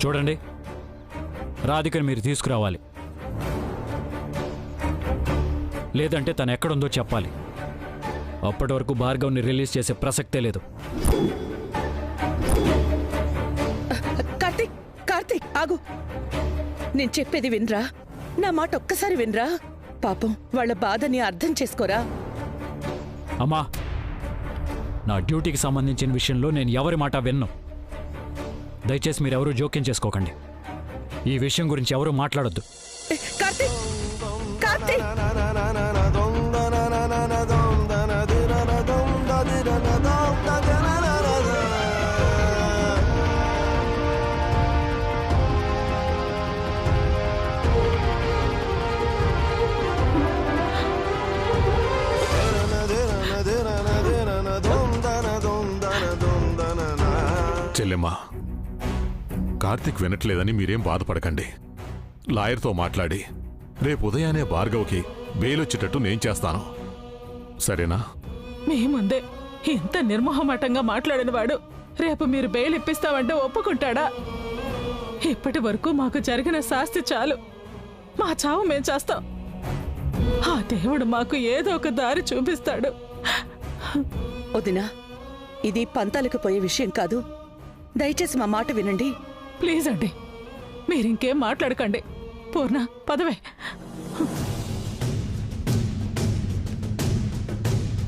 చూడండి, రాధికని మీరు తీసుకురావాలి, లేదంటే తను ఎక్కడుందో చెప్పాలి. అప్పటి వరకు భార్గవ్ని రిలీజ్ చేసే ప్రసక్తే లేదు. కార్తీక్, కార్తీక్ ఆగు. నేను చెప్పేది వినరా, నా మాట ఒక్కసారి వినరా. పాపం వాళ్ళ బాధని అర్థం చేసుకోరా. అమ్మా, నా డ్యూటీకి సంబంధించిన విషయంలో నేను ఎవరి మాట విన్ను. దయచేసి మీరెవరూ జోక్యం చేసుకోకండి. ఈ విషయం గురించి ఎవరూ మాట్లాడొద్దు. కార్తీక్, కార్తీక్, చెల్లెమ్మా, కార్తిక్ వినట్లేదని మీరేం బాధపడకండి. లాయర్తో మాట్లాడి రేపు ఉదయాన్నే భార్గవ్కి బెయిలొచ్చేటట్టు నేను చేస్తాను, సరేనా? మీ ముందే ఇంత నిర్మోహమాటంగా మాట్లాడిన వాడు రేపు మీరు బెయిల్ ఇప్పిస్తామంటే ఒప్పుకుంటాడా? ఇప్పటి వరకు మాకు జరిగిన శాస్తి చాలు. మా చావు మేం చేస్తాం. ఆ దేవుడు మాకు ఏదో ఒక దారి చూపిస్తాడు. వదినా, ఇది పంతాలకు పోయే విషయం కాదు. దయచేసి మా మాట వినండి. ప్లీజ్ అండి, మీరింకేం మాట్లాడకండి. పూర్ణ, పదవే.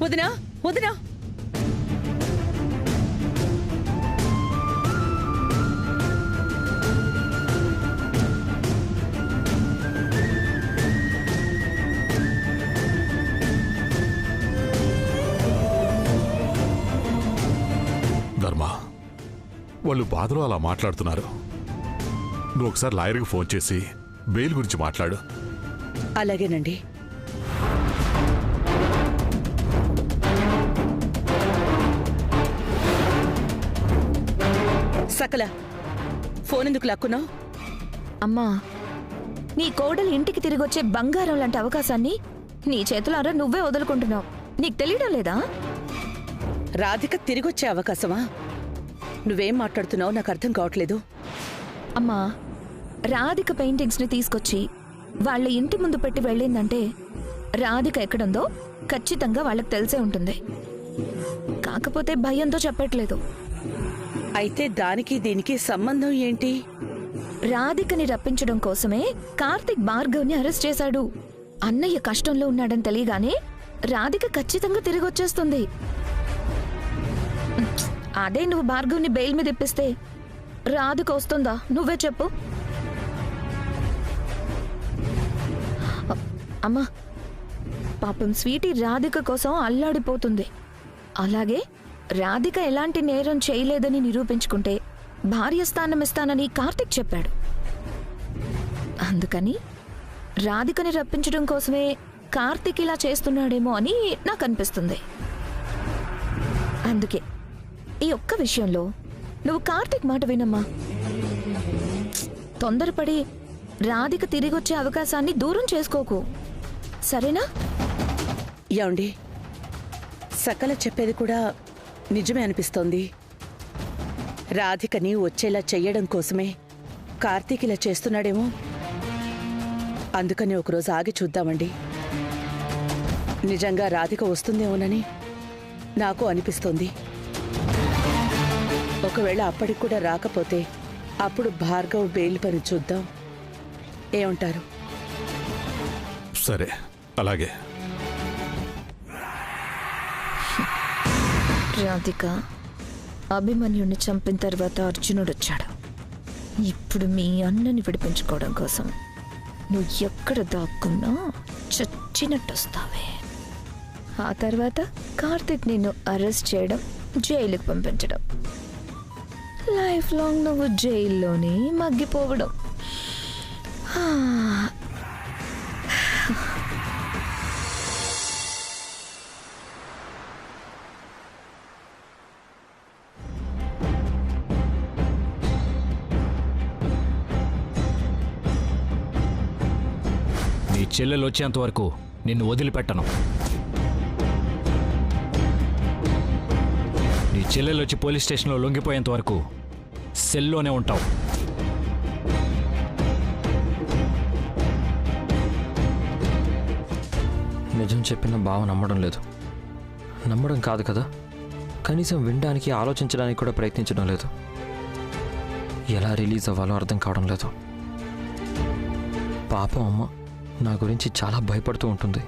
వదినా, వదినా, ధర్మ, వాళ్ళు బాధలో అలా మాట్లాడుతున్నారు. నువ్వు ఒకసారి లాయర్కి ఫోన్ చేసి బెయిల్ గురించి మాట్లాడు. అలాగేనండి. సకల, ఫోన్ ఎందుకు లాక్కున్నావు? అమ్మా, నీ కోడలు ఇంటికి తిరిగొచ్చే బంగారం లాంటి అవకాశాన్ని నీ చేతులారా నువ్వే వదులుకుంటున్నావు. నీకు తెలియడం లేదా? రాధిక తిరిగొచ్చే అవకాశమా? నువ్వేం మాట్లాడుతున్నావు నాకు అర్థం కావట్లేదు. అమ్మా, రాధిక పెయింటింగ్స్ని తీసుకొచ్చి వాళ్ళ ఇంటి ముందు పెట్టి వెళ్ళిందంటే రాధిక ఎక్కడుందో ఖచ్చితంగా వాళ్ళకి తెలిసే ఉంటుంది. కాకపోతే భయంతో చెప్పట్లేదు. అయితే దానికి దీనికి సంబంధం ఏంటి? రాధికని రప్పించడం కోసమే కార్తిక్ భార్గవ్ని అరెస్ట్ చేశాడు. అన్నయ్య కష్టంలో ఉన్నాడని తెలియగానే రాధిక ఖచ్చితంగా తిరిగి వచ్చేస్తుంది. అదే నువ్వు భార్గవ్ని బెయిల్ మీద ఇప్పిస్తే రాధిక వస్తుందా? నువ్వే చెప్పు. అమ్మా, పాపం స్వీటీ రాధిక కోసం అల్లాడిపోతుంది. అలాగే రాధిక ఎలాంటి నేరం చేయలేదని నిరూపించుకుంటే భార్య స్థానం ఇస్తానని కార్తిక్ చెప్పాడు. అందుకని రాధికని రప్పించడం కోసమే కార్తిక్ ఇలా చేస్తున్నాడేమో అని నాకు అనిపిస్తుంది. అందుకే ఈ ఒక్క విషయంలో నువ్వు కార్తిక్ మాట వినమ్మా. తొందరపడి రాధిక తిరిగొచ్చే అవకాశాన్ని దూరం చేసుకోకు, సరేనా? యాండి, సకల చెప్పేది కూడా నిజమే అనిపిస్తోంది. రాధికని వచ్చేలా చెయ్యడం కోసమే కార్తీక్ ఇలా చేస్తున్నాడేమో. అందుకని ఒకరోజు ఆగి చూద్దామండి. నిజంగా రాధిక వస్తుందేమోనని నాకు అనిపిస్తోంది. ఒకవేళ అప్పటికి కూడా రాకపోతే అప్పుడు భార్గవ్ బెయిల్ పని చూద్దాం. ఏమంటారు? సరే, అలాగే. రాధిక అభిమన్యుడిని చంపిన తర్వాత అర్జునుడు వచ్చాడు. ఇప్పుడు మీ అన్నని విడిపించుకోవడం కోసం నువ్వు ఎక్కడ దాక్కున్నా చచ్చినట్టు వస్తావే. ఆ తర్వాత కార్తిక్ నిన్ను అరెస్ట్ చేయడం, జైలుకి పంపించడం, లైఫ్ లాంగ్ నువ్వు జైల్లోనే మగ్గిపోవడం. నీ చెల్లెలు వచ్చేంత వరకు నిన్ను వదిలిపెట్టను. నీ చెల్లెలు వచ్చి పోలీస్ స్టేషన్లో లొంగిపోయేంత వరకు సెల్లోనే ఉంటావు. నిజం చెప్పిన బావ నమ్మడం లేదు. నమ్మడం కాదు కదా, కనీసం వినడానికి ఆలోచించడానికి కూడా ప్రయత్నించడం లేదు. ఎలా రిలీజ్ అవ్వాలో అర్థం కావడం లేదు. పాపం అమ్మ నా గురించి చాలా భయపడుతూ ఉంటుంది.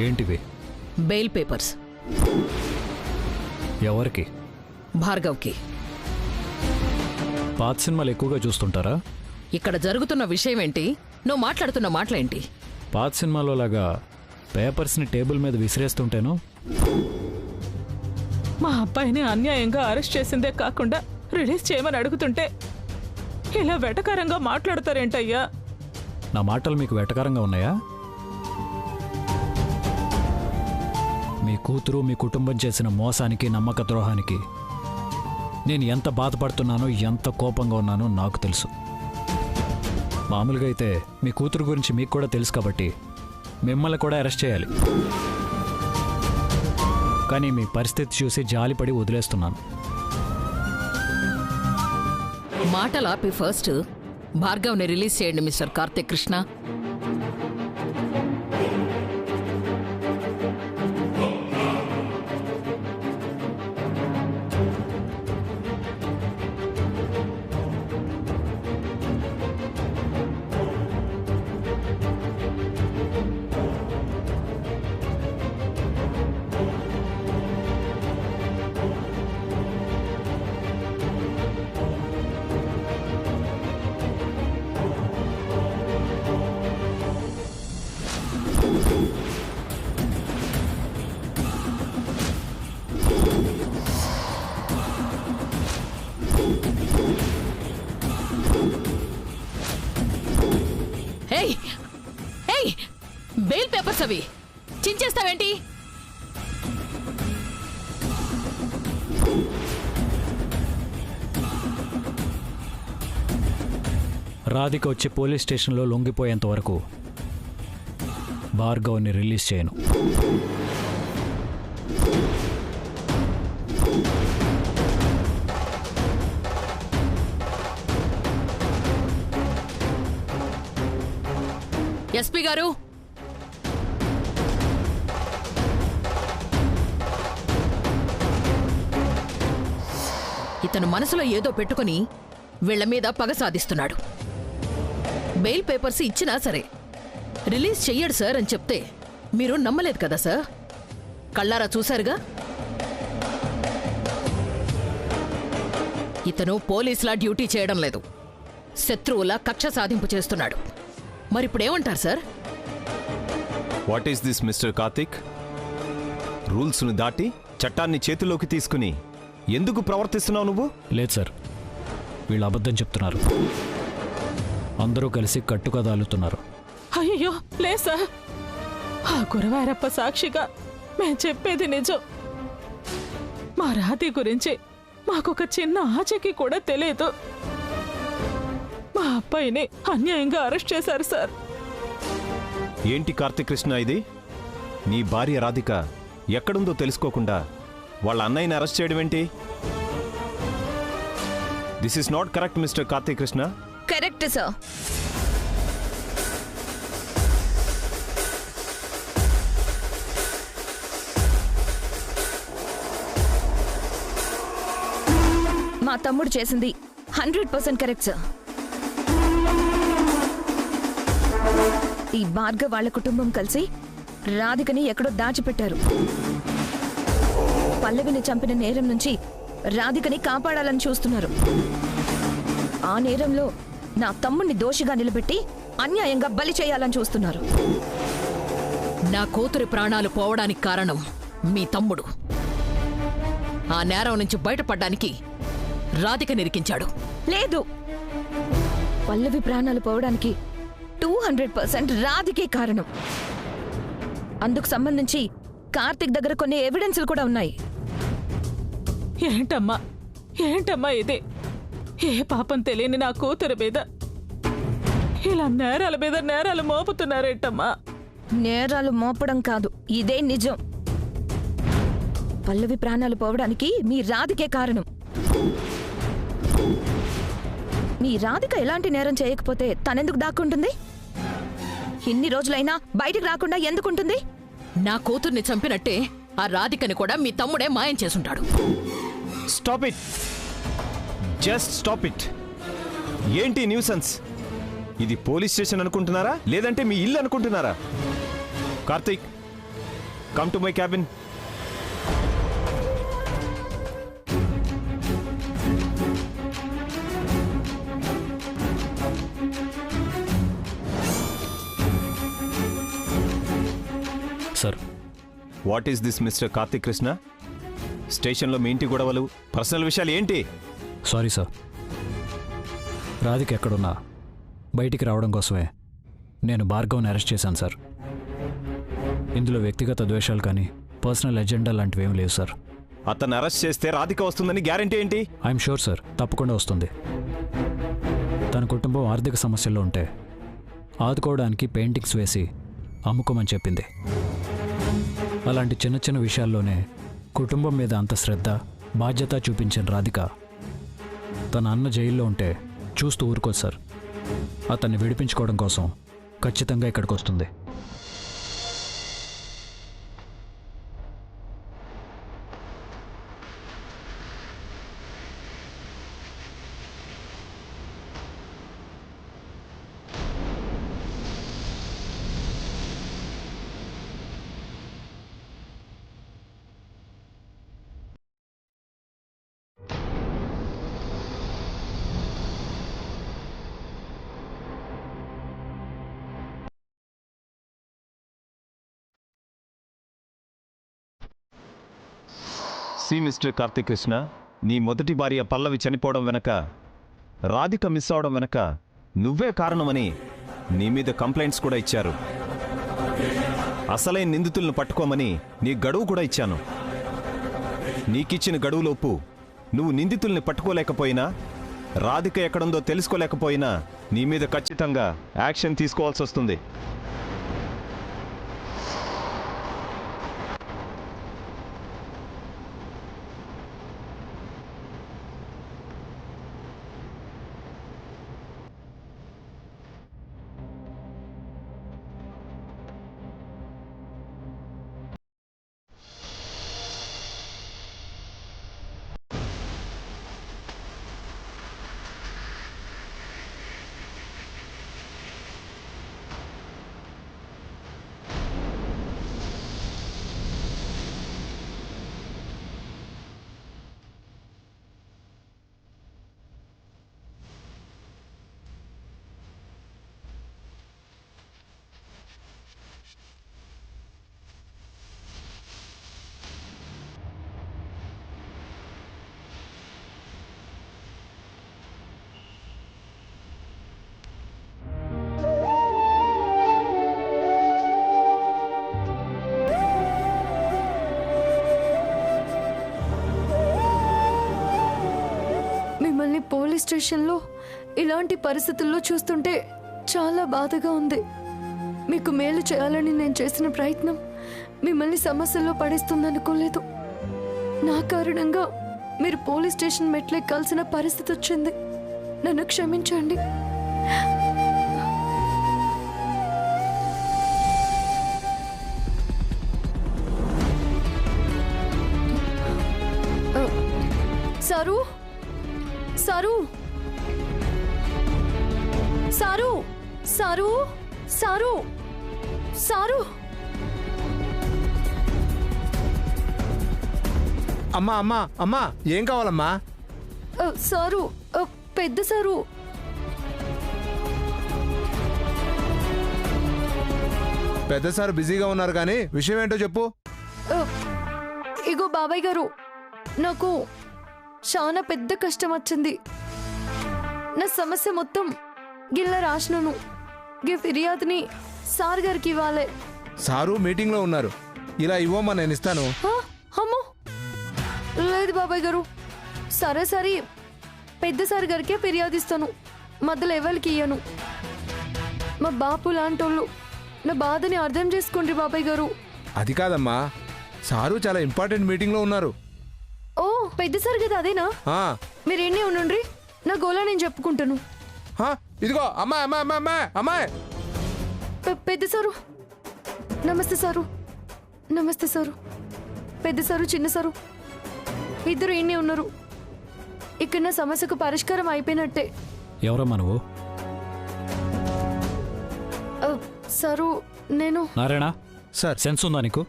ఏంటివి? Bail papers. ఎవరికి? భార్గవ్కి. పాత సినిమాలు ఎక్కువగా చూస్తుంటారా? ఇక్కడ జరుగుతున్న విషయం ఏంటి? నువ్వు మాట్లాడుతున్న మాటలేంటి? పాత సినిమాలో లాగా పేపర్స్ని టేబుల్ మీద విసిరేస్తుంటేను. మా అబ్బాయిని అన్యాయంగా అరెస్ట్ చేసిందే కాకుండా రిలీజ్ చేయమని అడుగుతుంటే ఇలా వెటకారంగా మాట్లాడతారేంటయ్యా? నా మాటలు మీకు వెటకారంగా ఉన్నాయా? మీ కూతురు మీ కుటుంబం చేసిన మోసానికి, నమ్మక ద్రోహానికి నేను ఎంత బాధపడుతున్నానో, ఎంత కోపంగా ఉన్నానో నాకు తెలుసు. మామూలుగా అయితే మీ కూతురు గురించి మీకు కూడా తెలుసు కాబట్టి మిమ్మల్ని కూడా అరెస్ట్ చేయాలి. కానీ మీ పరిస్థితి చూసి జాలిపడి వదిలేస్తున్నాను. మాటలు ఆపి ఫస్ట్ భార్గవ్ని రిలీజ్ చేయండి mister Karthik Krishna. Bail papers అవి చించేస్తావేంటి? రాధిక వచ్చి పోలీస్ స్టేషన్లో లొంగిపోయేంత వరకు భార్గవ్ని రిలీజ్ చేయను. ఎస్పీ గారు, ఇతను మనసులో ఏదో పెట్టుకుని వీళ్ల మీద పగ సాధిస్తున్నాడు. బెయిల్ పేపర్స్ ఇచ్చినా సరే రిలీజ్ చెయ్యడు సార్ అని చెప్తే మీరు నమ్మలేదు కదా సార్? కళ్ళారా చూశారుగా. ఇతను పోలీసులా డ్యూటీ చేయడం లేదు, శత్రువులా కక్ష సాధింపు చేస్తున్నాడు. మరిప్పుడేమంటారు sir? What is this mister Karthik? రూల్స్ను దాటి చట్టాన్ని చేతిలోకి తీసుకుని ఎందుకు ప్రవర్తిస్తున్నావు నువ్వు? లేదు సార్, వీళ్ళు అబద్ధం చెప్తున్నారు. అందరూ కలిసి కట్టుకథ అల్లుతున్నారు. అయ్యో లేదు సార్, ఆ గురవారప్ప సాక్షిగా మేం చెప్పేది నిజం. మా రాధి గురించి మాకొక చిన్న ఆచకి కూడా తెలియదు. మా అబ్బాయిని అన్యాయంగా అరెస్ట్ చేశారు సార్. ఏంటి కార్తిక్ కృష్ణ ఇది? నీ భార్య రాధిక ఎక్కడుందో తెలుసుకోకుండా వాళ్ళ అన్నయ్యని అరెస్ట్ చేయడం ఏంటి? This is not correct mister Karthik Krishna. Correct sir. మా తమ్ముడు చేసింది 100% కరెక్ట్ సార్. ఈ భార్గవ్ వాళ్ళ కుటుంబం కలిసి రాధికని ఎక్కడో దాచిపెట్టారు. పల్లవిని చంపిన నేరం నుంచి రాధికని కాపాడాలని చూస్తున్నారు. ఆ నేరంలో నా తమ్ముడిని దోషిగా నిలబెట్టి అన్యాయంగా బలి చేయాలని చూస్తున్నారు. నా కూతురి ప్రాణాలు పోవడానికి కారణం మీ తమ్ముడు. ఆ నేరం నుంచి బయటపడ్డానికి రాధిక నిరికించాడు. లేదు, పల్లవి ప్రాణాలు పోవడానికి 200% రాధికే కారణం. అందుకు సంబంధించి కార్తిక్ దగ్గర కొన్ని ఎవిడెన్స్లు కూడా ఉన్నాయి. ఏంటమ్మా ఇది? ఏ పాపం తెలియని నా కూతురు మీద ఇలా నేరాల మీద నేరాలు మోపుతున్నారేంటమ్మా? నేరాలు మోపడం కాదు, ఇదే నిజం. పల్లవి ప్రాణాలు పోవడానికి మీ రాధికే కారణం. మీ రాధిక ఎలాంటి నేరం చేయకపోతే తనెందుకు దాక్కుంటుంది? ఇన్ని రోజులైనా బయటికి రాకుండా ఎందుకుంటుంది? నా కూతుర్ని చంపినట్టే ఆ రాధికని కూడా మీ తమ్ముడే మాయం చేసుంటాడు. Stop it, just stop it. ఏంటి న్యూసెన్స్? ఇది పోలీస్ స్టేషన్ అనుకుంటున్నారా లేదంటే మీ ఇల్లు అనుకుంటున్నారా? Karthik, come to my cabin. Sir, what is this mister Karthik Krishna? స్టేషన్లో మీ ఇంటి గొడవలు, పర్సనల్ విషయాలు ఏంటి? సారీ సార్, రాధిక ఎక్కడున్నా బయటికి రావడం కోసమే నేను భార్గవ్ని అరెస్ట్ చేశాను సార్. ఇందులో వ్యక్తిగత ద్వేషాలు కానీ పర్సనల్ ఎజెండా లాంటివి ఏం లేవు సార్. అతను అరెస్ట్ చేస్తే రాధిక వస్తుందని గ్యారంటీ ఏంటి? ఐఎమ్ షూర్ సార్, తప్పకుండా వస్తుంది. తన కుటుంబం ఆర్థిక సమస్యల్లో ఉంటే ఆదుకోవడానికి పెయింటింగ్స్ వేసి అమ్ముకోమని చెప్పింది. అలాంటి చిన్న చిన్న విషయాల్లోనే కుటుంబం మీద అంత శ్రద్ధ, బాధ్యత చూపించిన రాధిక తన అన్న జైల్లో ఉంటే చూస్తూ ఊరుకోదు సార్. అతన్ని విడిపించుకోవడం కోసం ఖచ్చితంగా ఇక్కడికి వస్తుంది. సి మిస్టర్ కార్తీక్ కృష్ణ, నీ మొదటి భార్య పల్లవి చనిపోవడం వెనక, రాధిక మిస్ అవడం వెనక నువ్వే కారణమని నీ మీద కంప్లైంట్స్ కూడా ఇచ్చారు. అసలైన నిందితులను పట్టుకోమని నీ గడువు కూడా ఇచ్చాను. నీకిచ్చిన గడువులోపు నువ్వు నిందితుల్ని పట్టుకోలేకపోయినా, రాధిక ఎక్కడుందో తెలుసుకోలేకపోయినా నీ మీద ఖచ్చితంగా యాక్షన్ తీసుకోవాల్సి వస్తుంది. పోలీస్ స్టేషన్లో ఇలాంటి పరిస్థితుల్లో చూస్తుంటే చాలా బాధగా ఉంది. మీకు మేలు చేయాలని నేను చేసిన ప్రయత్నం మిమ్మల్ని సమస్యల్లో పడేస్తుందనుకోలేదు. నా కారణంగా మీరు పోలీస్ స్టేషన్ మెట్లెక్కాల్సిన పరిస్థితి వచ్చింది. నన్ను క్షమించండి. Sir sir sir sir sir sir అమ్మా అమ్మా అమ్మా, ఏం కావాలమ్మా? సారు, పెద్ద సారు. పెద్ద సార్ బిజీగా ఉన్నారు కానీ విషయం ఏంటో చెప్పు. ఇగో బాబాయ్ గారు, నాకు చాలా పెద్ద కష్టం వచ్చింది. నా సమస్య మొత్తం గిల్ల రాసినను. గి ఫిర్యాదుని సార్ గారికి ఇవ్వాలి. సారు మీటింగ్లో ఉన్నారు. ఇలా ఇవ్వమ్మా, నేను ఇస్తాను. అమ్మో లేదు బాబాయ్ గారు. సరే సరే, పెద్ద సార్ గారికే ఫిర్యాదు ఇస్తాను. మధ్యలో ఎవరికి ఇయ్యను. మా బాపు లాంటోళ్ళు నా బాధని అర్థం చేసుకోండి బాబాయ్ గారు. అది కాదమ్మా, సారు చాలా ఇంపార్టెంట్ మీటింగ్లో ఉన్నారు. ఓ పెద్ద సార్ కదా, అదేనా? ఆ, మీరేనే ఉండండి, నా గోలా నేను చెప్పుకుంటాను. ఆ, ఇదిగో అమ్మాయి అమ్మాయి అమ్మాయి అమ్మాయి అమ్మాయి. పెద్ద సారు. నమస్తే సారు. నమస్తే సారు. పెద్ద సారు, చిన్న సారు ఇద్దరు ఈయనే ఉన్నారు. ఇక్కడ నా సమస్యకు పరిష్కారం అయిపోయినట్టే. ఎవరమ్మా నువ్వు? సారు నేను నారాయణ సార్. సెన్స్ ఉందా నీకు?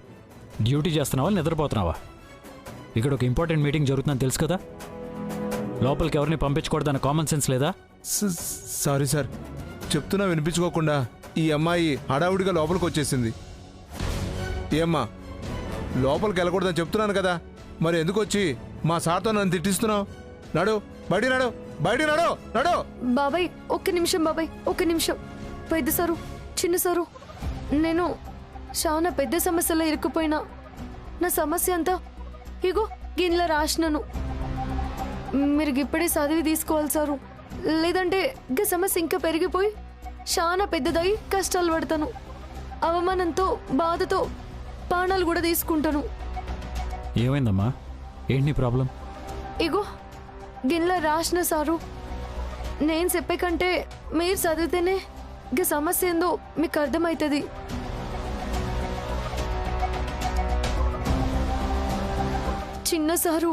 డ్యూటీ చేస్తున్నావా నిద్రపోతున్నావా? ఇక్కడ ఒక ఇంపార్టెంట్ మీటింగ్ జరుగుతుందని తెలుసు కదా, లోపలికి ఎవరిని పంపించకూడదన్న కామన్ సెన్స్ లేదా? సారీ సార్, చెప్తున్నా వినిపించుకోకుండా ఈ అమ్మాయి హడావుడిగా లోపలికి వచ్చేసింది. ఏమ్మా, లోపలికి వెళ్ళకూడదని చెప్తున్నాను కదా, మరి ఎందుకు వచ్చి మా సార్తో నన్ను తిట్టిస్తున్నావు? నడు బయటికి, నడు బయటికి, నడు నడు. బాబాయ్ ఒక్క నిమిషం, బాబాయ్ ఒక్క నిమిషం. పెద్ద సారు, చిన్న సారు, నేను చాలా పెద్ద సమస్యలో ఇరుక్కుపోయినా. నా సమస్య అంతా ఇగో గిన్నెల రాసినాను. మీరు ఇప్పుడే చదివి తీసుకోవాలి సారు, లేదంటే ఇంకా సమస్య ఇంకా పెరిగిపోయి చాలా పెద్దదై కష్టాలు పడతాను. అవమానంతో బాధతో ప్రాణాలు కూడా తీసుకుంటాను. ఏమైందమ్మా? ఏంటి నీ ప్రాబ్లం? ఇగో గిన్నెల రాసిన సారు, నేను చెప్పే కంటే మీరు చదివితేనే ఇంకా సమస్య ఏందో మీకు అర్థమవుతుంది. చిన్న సారు,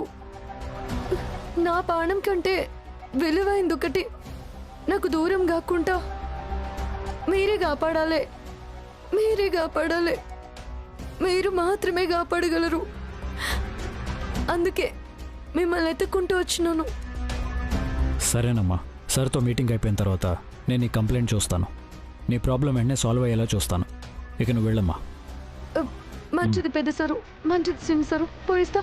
నా ప్రాణం కంటే విలువైంది ఒకటి నాకు దూరం కాకుండా మీరే కాపాడాలి. మీరే కాపాడాలి. మీరు మాత్రమే కాపాడగలరు. అందుకే మిమ్మల్ని ఎత్తుక్కుంటూ వచ్చినాను. సరేనమ్మా, సార్తో మీటింగ్ అయిపోయిన తర్వాత నేను నీ కంప్లైంట్ చూస్తాను. నీ ప్రాబ్లం వెంటనే సాల్వ్ అయ్యేలా చూస్తాను. ఇక నువ్వు వెళ్ళమ్మా. మంచిది పెద్ద సారు, మంచిది చిన్న సారు, పోయిస్తా.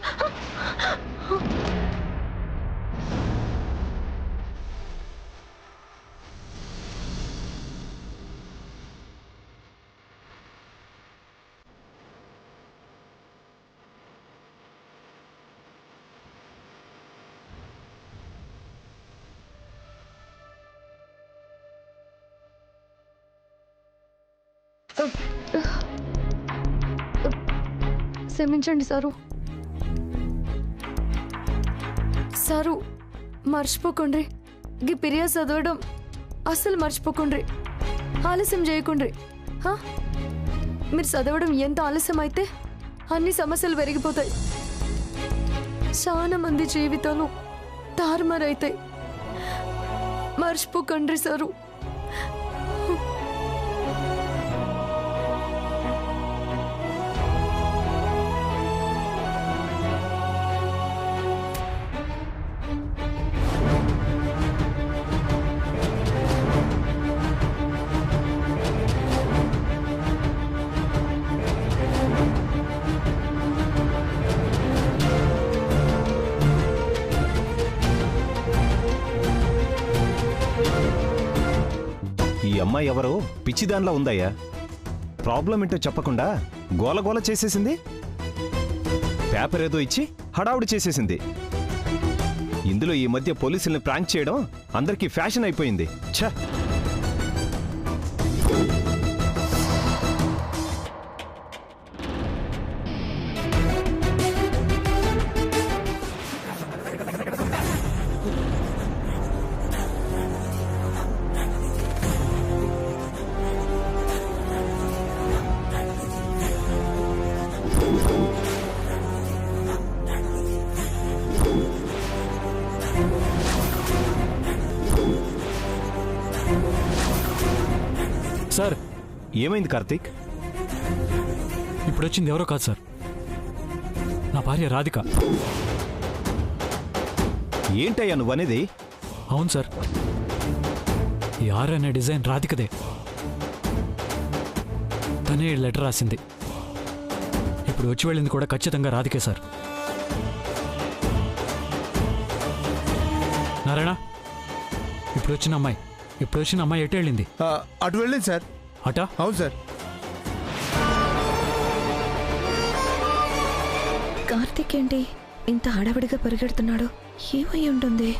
క్షమించండి సారు. సారు మర్చిపోకండి, గీ ఫిర్యాదు చదవడం అస్సలు మర్చిపోకండి. ఆలస్యం చేయకుండ్రి. మీరు చదవడం ఎంత ఆలస్యం అయితే అన్ని సమస్యలు పెరిగిపోతాయి. చాలా మంది జీవితాలు తారుమారైతాయి. మర్చిపోకండి సారు. ఈ అమ్మాయి ఎవరో పిచ్చిదానిలా ఉందయ్యా. ప్రాబ్లం ఏంటో చెప్పకుండా గోలగోల చేసేసింది. పేపర్ ఏదో ఇచ్చి హడావుడి చేసేసింది. ఇందులో ఈ మధ్య పోలీసుల్ని ప్రాంక్ చేయడం అందరికీ ఫ్యాషన్ అయిపోయింది. ఛ! సార్, ఏమైంది కార్తీక్? ఇప్పుడు వచ్చింది ఎవరో కాదు సార్, నా భార్య రాధిక. ఏంటయ్యా నువ్వనేది? అవును సార్, ఈ ఆర్ అనే డిజైన్ రాధికదే. తనే లెటర్ రాసింది. ఇప్పుడు వచ్చి వెళ్ళింది కూడా ఖచ్చితంగా రాధికే సార్. నారాయణ, ఇప్పుడు వచ్చిన అమ్మాయి ఎటు వెళ్ళింది? అటు వెళ్ళింది సార్. అటా? అవును సార్. కార్తీక్ ఏంటి ఇంత హడావిడిగా పరిగెడుతున్నాడు? ఏమై ఉంటుంది?